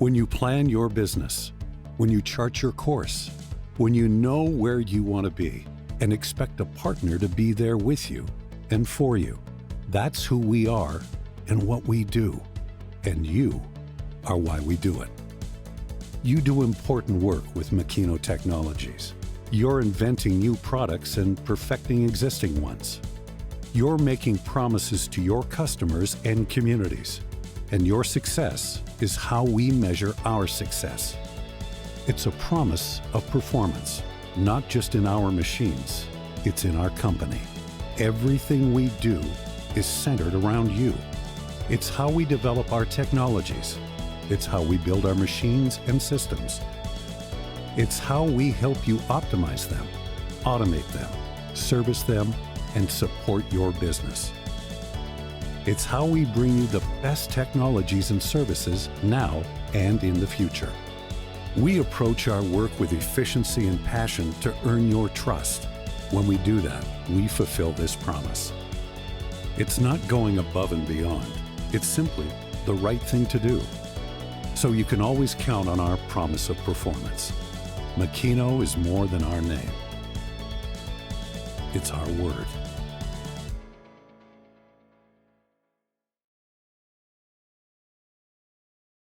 When you plan your business, when you chart your course, when you know where you want to be and expect a partner to be there with you and for you, that's who we are and what we do. And you are why we do it. You do important work with Makino Technologies. You're inventing new products and perfecting existing ones. You're making promises to your customers and communities. And your success is how we measure our success. It's a promise of performance, not just in our machines, it's in our company. Everything we do is centered around you. It's how we develop our technologies. It's how we build our machines and systems. It's how we help you optimize them, automate them, service them, and support your business. It's how we bring you the best technologies and services now and in the future. We approach our work with efficiency and passion to earn your trust. When we do that, we fulfill this promise. It's not going above and beyond. It's simply the right thing to do. So you can always count on our promise of performance. Makino is more than our name. It's our word.